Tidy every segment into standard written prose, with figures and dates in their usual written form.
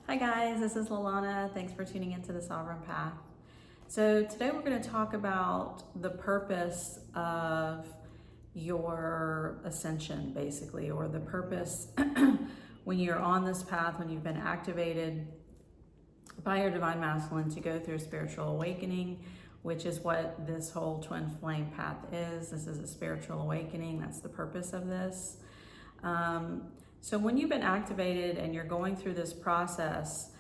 Hi guys, this is Lalana. Thanks for tuning into the Sovereign Path. So today we're going to talk about the purpose of your ascension, basically, or the purpose when you're on this path, when you've been activated by your divine masculine to go through a spiritual awakening, which is what this whole twin flame path is. This is a spiritual awakening. That's the purpose of this. So when you've been activated and you're going through this process,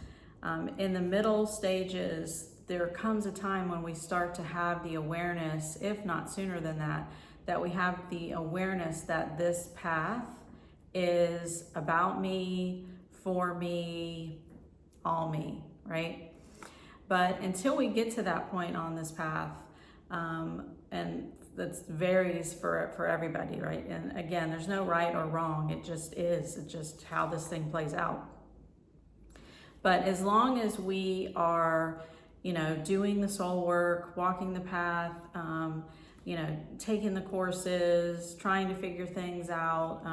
in the middle stages, there comes a time when we start to have the awareness, if not sooner than that, that we have the awareness that this path is about me, for me, all me, right? But until we get to that point on this path, and that varies for everybody, right? And again, there's no right or wrong. It just is. It's just how this thing plays out. But as long as we are, doing the soul work, walking the path, taking the courses, trying to figure things out,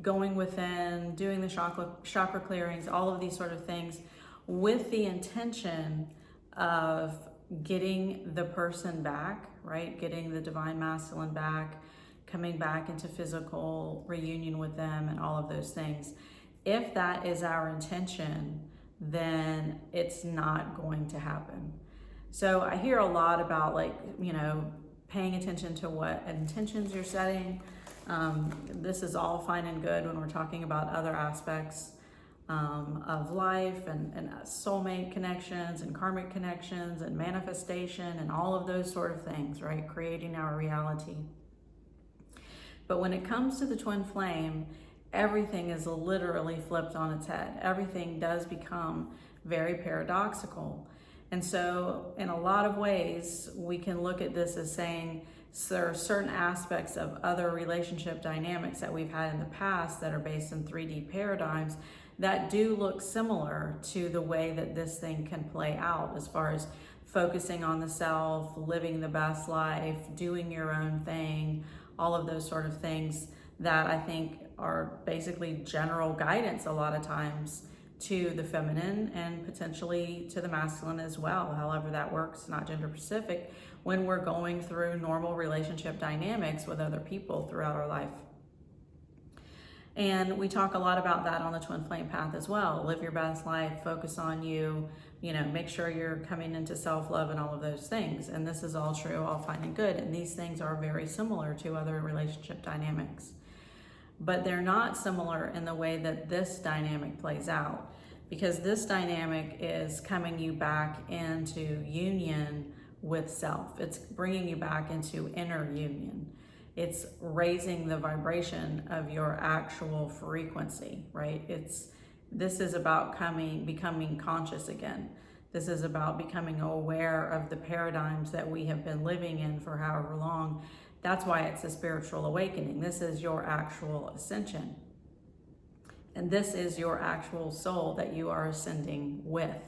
going within, doing the chakra clearings, all of these sort of things, with the intention of getting the person back, right? Getting the divine masculine back, coming back into physical reunion with them and all of those things. If that is our intention, then it's not going to happen. So I hear a lot about paying attention to what intentions you're setting. This is all fine and good when we're talking about other aspects of life and soulmate connections and karmic connections and manifestation and all of those sort of things, right? Creating our reality. But when it comes to the twin flame, everything is literally flipped on its head. Everything does become very paradoxical. And so in a lot of ways, we can look at this as saying there are certain aspects of other relationship dynamics that we've had in the past that are based in 3D paradigms that do look similar to the way that this thing can play out, as far as focusing on the self, living the best life, doing your own thing, all of those sort of things that I think are basically general guidance a lot of times to the feminine and potentially to the masculine as well. However that works, not gender specific, when we're going through normal relationship dynamics with other people throughout our life. And we talk a lot about that on the twin flame path as well. Live your best life, focus on you, make sure you're coming into self-love and all of those things. And this is all true, all fine and good. And these things are very similar to other relationship dynamics. But they're not similar in the way that this dynamic plays out, because this dynamic is coming you back into union with self. It's bringing you back into inner union. It's raising the vibration of your actual frequency, right? This is about becoming conscious again. This is about becoming aware of the paradigms that we have been living in for however long. That's why it's a spiritual awakening. This is your actual ascension. And this is your actual soul that you are ascending with.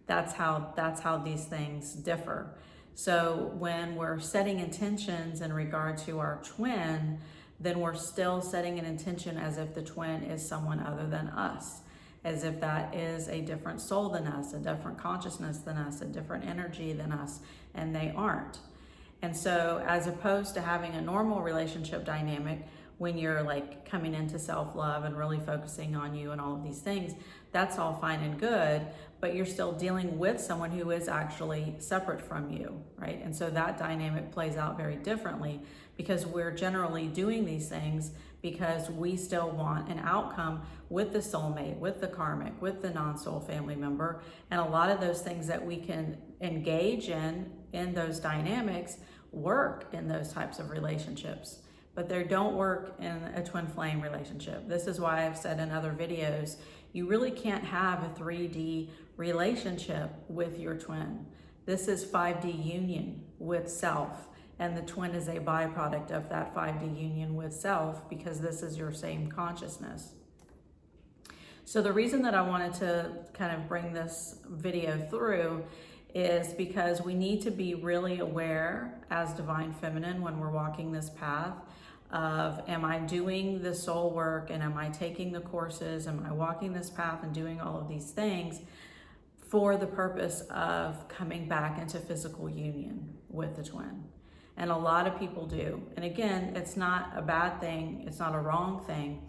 That's how these things differ. So when we're setting intentions in regard to our twin, then we're still setting an intention as if the twin is someone other than us, as if that is a different soul than us, a different consciousness than us, a different energy than us, and they aren't. And so as opposed to having a normal relationship dynamic, when you're coming into self-love and really focusing on you and all of these things, that's all fine and good, but you're still dealing with someone who is actually separate from you, right? And so that dynamic plays out very differently, because we're generally doing these things because we still want an outcome with the soulmate, with the karmic, with the non-soul family member. And a lot of those things that we can engage in those dynamics work in those types of relationships, but they don't work in a twin flame relationship. This is why I've said in other videos, you really can't have a 3D relationship with your twin. This is 5D union with self, and the twin is a byproduct of that 5D union with self, because this is your same consciousness. So the reason that I wanted to kind of bring this video through is because we need to be really aware as divine feminine when we're walking this path of, am I doing the soul work, and am I taking the courses, am I walking this path and doing all of these things for the purpose of coming back into physical union with the twin? And a lot of people do. And again, it's not a bad thing, it's not a wrong thing.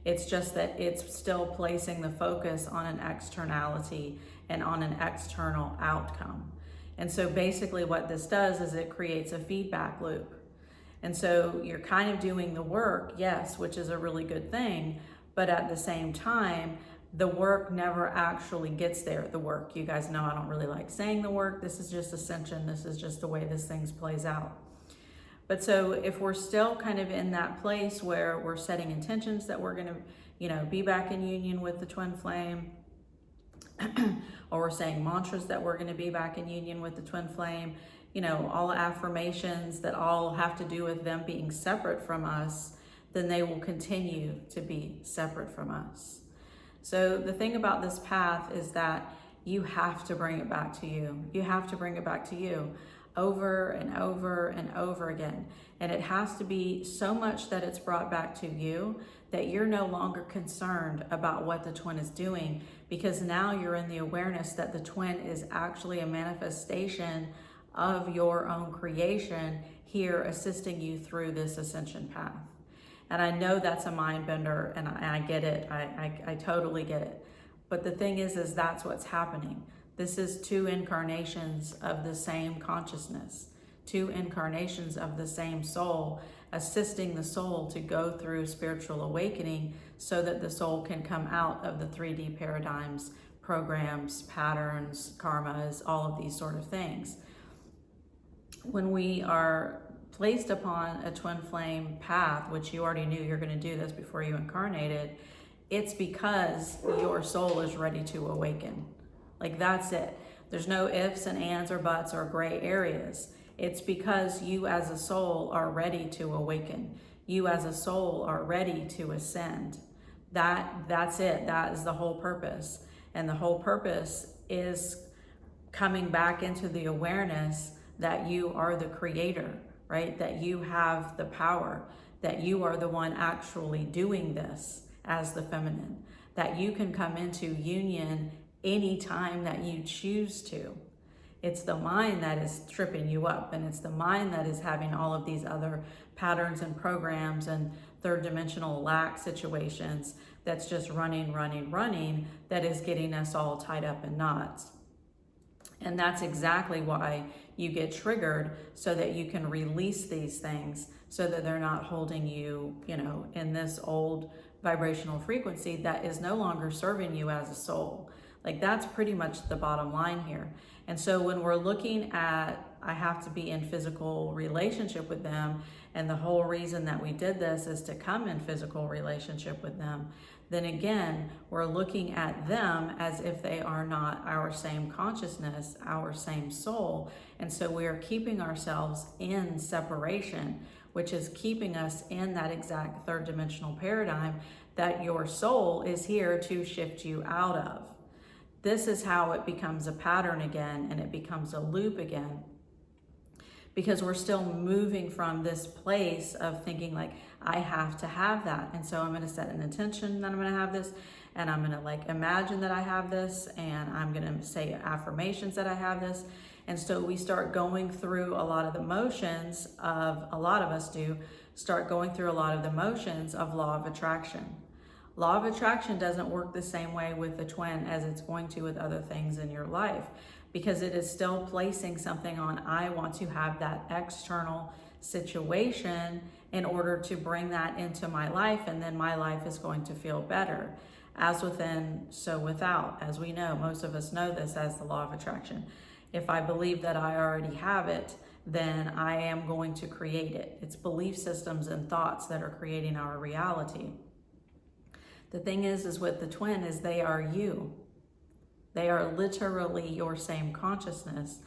It's just that it's still placing the focus on an externality and on an external outcome. And so basically what this does is it creates a feedback loop. And so you're kind of doing the work, yes, which is a really good thing, but at the same time, the work never actually gets there. The work, you guys know I don't really like saying the work. This is just ascension. This is just the way this thing plays out. But so if we're still kind of in that place where we're setting intentions that we're going to, be back in union with the twin flame, or we're saying mantras that we're going to be back in union with the twin flame, all affirmations that all have to do with them being separate from us, then they will continue to be separate from us. So the thing about this path is that you have to bring it back to you. You have to bring it back to you over and over and over again. And it has to be so much that it's brought back to you that you're no longer concerned about what the twin is doing, because now you're in the awareness that the twin is actually a manifestation of your own creation here, assisting you through this ascension path. And I know that's a mind bender, and I get it. I totally get it. But the thing is that's what's happening. This is 2 incarnations of the same consciousness, 2 incarnations of the same soul, assisting the soul to go through spiritual awakening so that the soul can come out of the 3D paradigms, programs, patterns, karmas, all of these sort of things. When we are placed upon a twin flame path, which you already knew you're going to do this before you incarnated, it's because your soul is ready to awaken. Like, that's it. There's no ifs and ands or buts or gray areas. It's because you as a soul are ready to awaken. You as a soul are ready to ascend. That's it. That is the whole purpose. And the whole purpose is coming back into the awareness that you are the creator, right? That you have the power, that you are the one actually doing this as the feminine, that you can come into union anytime that you choose to. It's the mind that is tripping you up, and it's the mind that is having all of these other patterns and programs and third dimensional lack situations that's just running, that is getting us all tied up in knots. And that's exactly why you get triggered, so that you can release these things, so that they're not holding you, in this old vibrational frequency that is no longer serving you as a soul. Like, that's pretty much the bottom line here. And so when we're looking at, I have to be in physical relationship with them, and the whole reason that we did this is to come in physical relationship with them, then again, we're looking at them as if they are not our same consciousness, our same soul. And so we are keeping ourselves in separation, which is keeping us in that exact third dimensional paradigm that your soul is here to shift you out of. This is how it becomes a pattern again, and it becomes a loop again, because we're still moving from this place of thinking like, I have to have that. And so I'm going to set an intention that I'm going to have this, and I'm going to imagine that I have this, and I'm going to say affirmations that I have this. And so we start going through a lot of the motions of, a lot of us do, start going through a lot of the motions of law of attraction. Law of attraction doesn't work the same way with the twin as it's going to with other things in your life, because it is still placing something on, I want to have that external situation in order to bring that into my life, and then my life is going to feel better. As within, so without. As we know, most of us know this as the law of attraction. If I believe that I already have it, then I am going to create it. It's belief systems and thoughts that are creating our reality. The thing is with the twin is they are you. They are literally your same consciousness,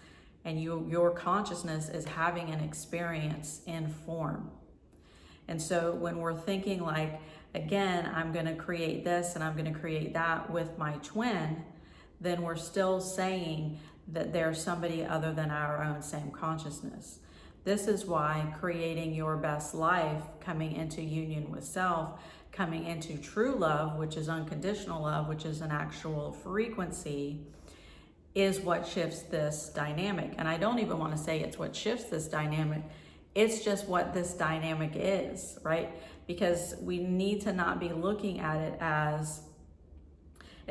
and your consciousness is having an experience in form. And so when we're thinking like, again, I'm going to create this and I'm going to create that with my twin, then we're still saying that there's somebody other than our own same consciousness. This is why creating your best life, coming into union with self, coming into true love, which is unconditional love, which is an actual frequency, is what shifts this dynamic. And I don't even want to say it's what shifts this dynamic. It's just what this dynamic is, right? Because we need to not be looking at it as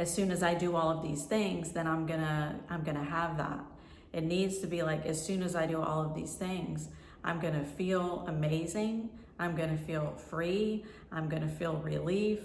soon as I do all of these things, then I'm gonna have that. It needs to be like, as soon as I do all of these things, I'm gonna feel amazing. I'm gonna feel free. I'm gonna feel relief.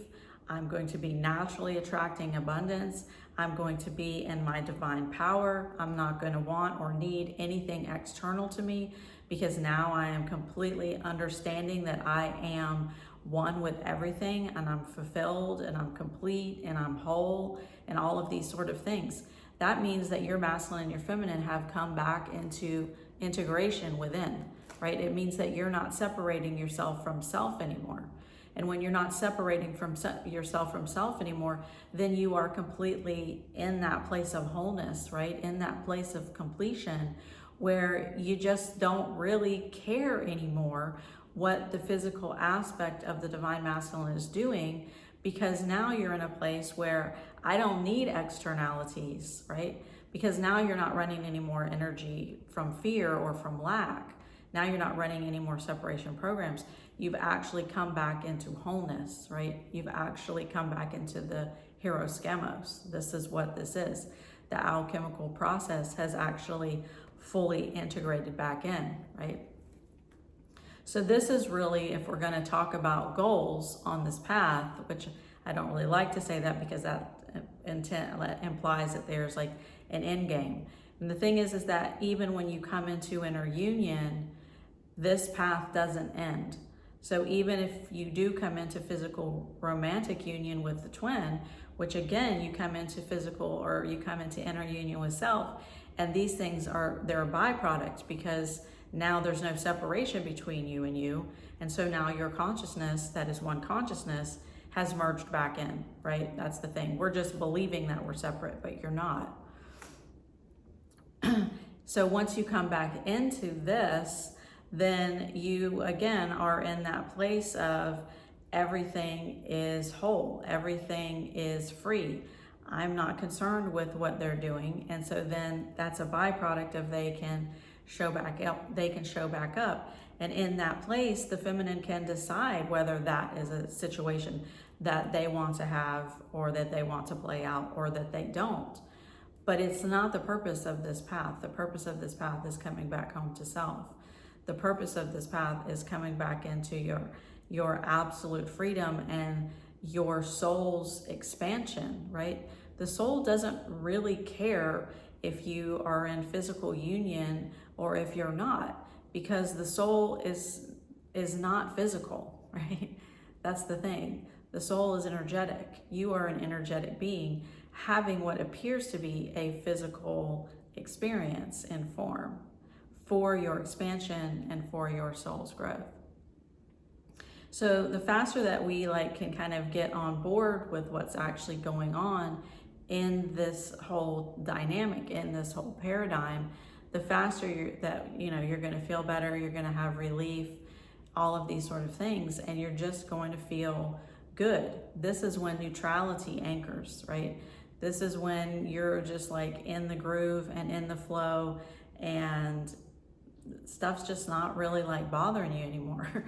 I'm going to be naturally attracting abundance. I'm going to be in my divine power. I'm not going to want or need anything external to me, because now I am completely understanding that I am one with everything, and I'm fulfilled and I'm complete and I'm whole and all of these sort of things. That means that your masculine and your feminine have come back into integration within, right? It means that you're not separating yourself from self anymore. And when you're not separating from yourself from self anymore, then you are completely in that place of wholeness, right? In that place of completion, where you just don't really care anymore what the physical aspect of the divine masculine is doing, because now you're in a place where I don't need externalities, right? Because now you're not running any more energy from fear or from lack. Now you're not running any more separation programs. You've actually come back into wholeness, right? You've actually come back into the hieroschemos. This is what this is. The alchemical process has actually fully integrated back in, right? So this is really, if we're going to talk about goals on this path, which I don't really like to say that, because that implies that there's like an end game. And the thing is that even when you come into inner union, this path doesn't end. So even if you do come into physical romantic union with the twin, which again, you come into physical, or you come into inner union with self, and these things they're a byproduct, because now there's no separation between you and you. And so now your consciousness, that is one consciousness, has merged back in, right? That's the thing. We're just believing that we're separate, but you're not. So once you come back into this, then you again are in that place of everything is whole, everything is free. I'm not concerned with what they're doing. And so then that's a byproduct of they can show back up. And in that place, the feminine can decide whether that is a situation that they want to have, or that they want to play out, or that they don't. But it's not the purpose of this path. The purpose of this path is coming back home to self. The purpose of this path is coming back into your absolute freedom and your soul's expansion, right? The soul doesn't really care if you are in physical union or if you're not, because the soul is not physical, right? That's the thing. The soul is energetic. You are an energetic being having what appears to be a physical experience in form for your expansion and for your soul's growth. So the faster that we can kind of get on board with what's actually going on in this whole dynamic, in this whole paradigm, the faster you're going to feel better, you're going to have relief, all of these sort of things, and you're just going to feel good. This is when neutrality anchors, right? This is when you're just in the groove and in the flow, and stuff's just not really bothering you anymore.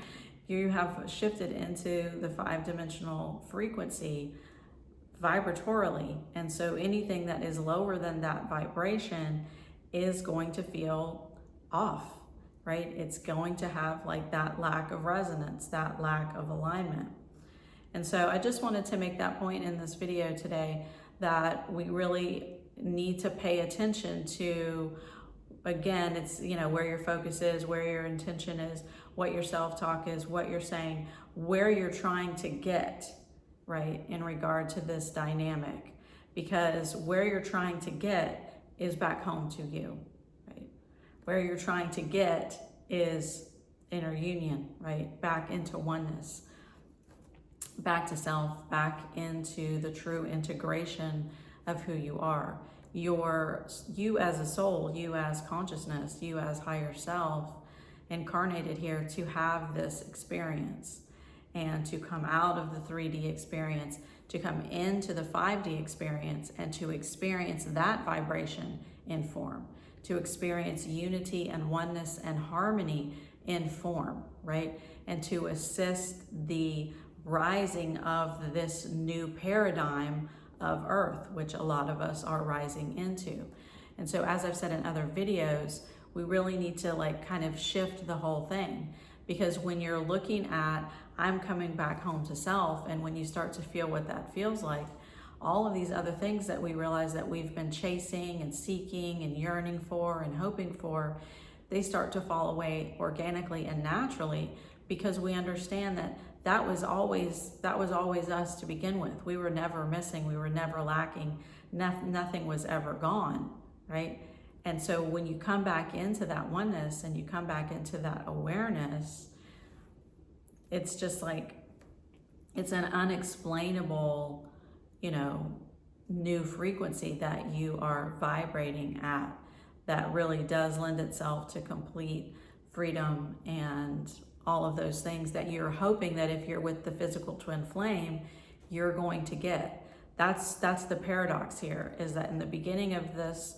You have shifted into the 5-dimensional frequency vibratorily. And so anything that is lower than that vibration is going to feel off, right? It's going to have that lack of resonance, that lack of alignment. And so I just wanted to make that point in this video today, that we really need to pay attention to, again, it's, where your focus is, where your intention is, what your self-talk is, what you're saying, where you're trying to get, right, in regard to this dynamic. Because where you're trying to get is back home to you, right? Where you're trying to get is inner union, right? Back into oneness, back to self, back into the true integration of who you are. You as a soul, you as consciousness, you as higher self, incarnated here to have this experience and to come out of the 3D experience, to come into the 5D experience and to experience that vibration in form, to experience unity and oneness and harmony in form, right? And to assist the rising of this new paradigm of Earth, which a lot of us are rising into. And so, as I've said in other videos, we really need to like kind of shift the whole thing, because when you're looking at, I'm coming back home to self, and when you start to feel what that feels like, all of these other things that we realize that we've been chasing and seeking and yearning for and hoping for, they start to fall away organically and naturally, because we understand that that was always us to begin with. We were never missing, we were never lacking, nothing was ever gone, right? And so when you come back into that oneness and you come back into that awareness, it's just like, it's an unexplainable, new frequency that you are vibrating at, that really does lend itself to complete freedom and all of those things that you're hoping that if you're with the physical twin flame, you're going to get. That's the paradox here, is that in the beginning of this,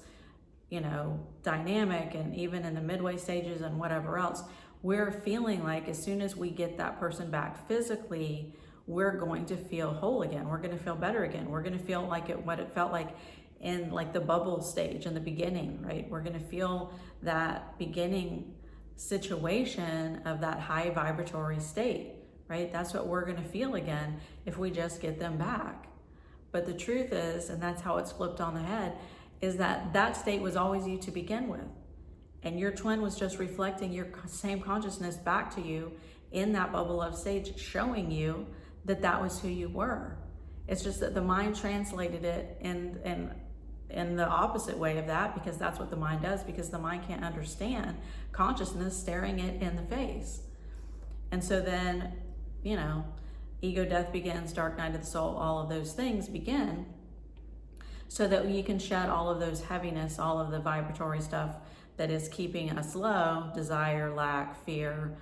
dynamic, and even in the midway stages and whatever else, we're feeling like as soon as we get that person back physically, we're going to feel whole again. We're going to feel better again. We're going to feel like what it felt like in like the bubble stage in the beginning, right? We're going to feel that beginning situation of that high vibratory state, right? That's what we're going to feel again if we just get them back. But the truth is, and that's how it's flipped on the head, is that that state was always you to begin with. And your twin was just reflecting your same consciousness back to you in that bubble of stage, showing you that that was who you were. It's just that the mind translated it in the opposite way of that, because that's what the mind does, because the mind can't understand consciousness staring it in the face. And so then, ego death begins, dark night of the soul, all of those things begin, so that you can shed all of those heaviness, all of the vibratory stuff that is keeping us low, desire, lack, fear,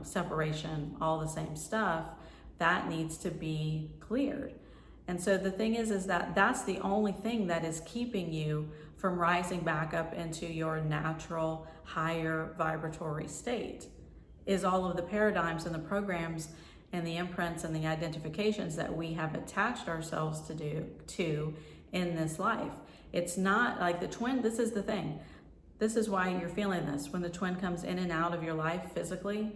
separation, all the same stuff, that needs to be cleared. And so the thing is that that's the only thing that is keeping you from rising back up into your natural, higher vibratory state, is all of the paradigms and the programs and the imprints and the identifications that we have attached ourselves to in this life. It's not like the twin. This is the thing. This is why you're feeling this. When the twin comes in and out of your life physically,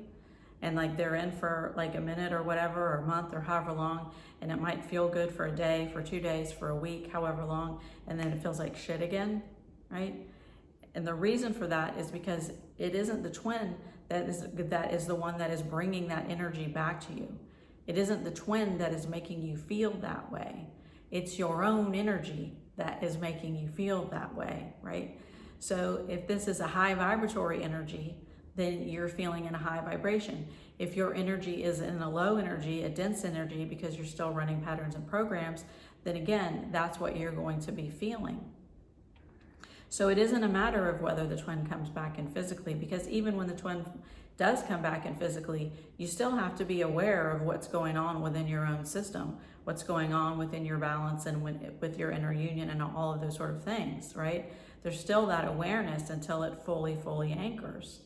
and like they're in for like a minute or whatever, or a month or however long, and it might feel good for a day, for 2 days, for a week, however long, and then it feels like shit again, right? And the reason for that is because it isn't the twin that is the one that is bringing that energy back to you. It isn't the twin that is making you feel that way. It's your own energy that is making you feel that way, right? So if this is a high vibratory energy, then you're feeling in a high vibration. If your energy is in a low energy, a dense energy, because you're still running patterns and programs, then again, that's what you're going to be feeling. So it isn't a matter of whether the twin comes back in physically, because even when the twin does come back in physically, you still have to be aware of what's going on within your own system, what's going on within your balance and with your inner union and all of those sort of things, right? There's still that awareness until it fully anchors.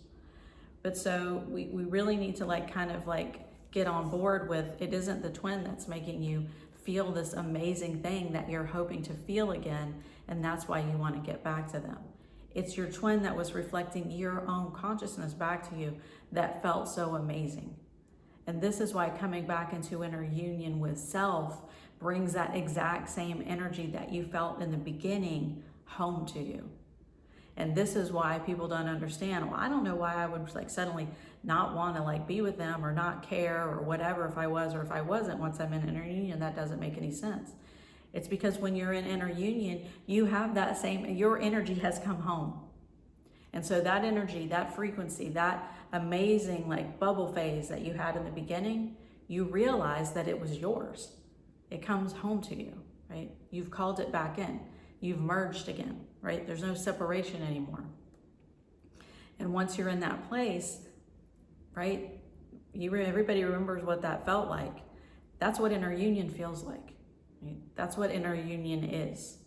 But so we really need to get on board with, it isn't the twin that's making you feel this amazing thing that you're hoping to feel again, and that's why you want to get back to them. It's your twin that was reflecting your own consciousness back to you that felt so amazing. And this is why coming back into inner union with self brings that exact same energy that you felt in the beginning home to you. And this is why people don't understand, well, I don't know why I would suddenly not want to be with them or not care or whatever if I was or if I wasn't once I'm in inner union. That doesn't make any sense. It's because when you're in inner union, you have that same, your energy has come home. And so that energy, that frequency, that amazing bubble phase that you had in the beginning, you realize that it was yours. It comes home to you, right? You've called it back in. You've merged again, right? There's no separation anymore. And once you're in that place, right, everybody remembers what that felt like. That's what inner union feels like. Right? That's what inner union is.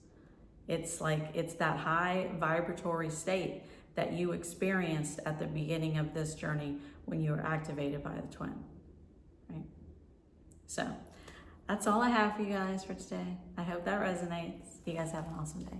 It's like, it's that high vibratory state that you experienced at the beginning of this journey when you were activated by the twin, right? So that's all I have for you guys for today. I hope that resonates. You guys have an awesome day.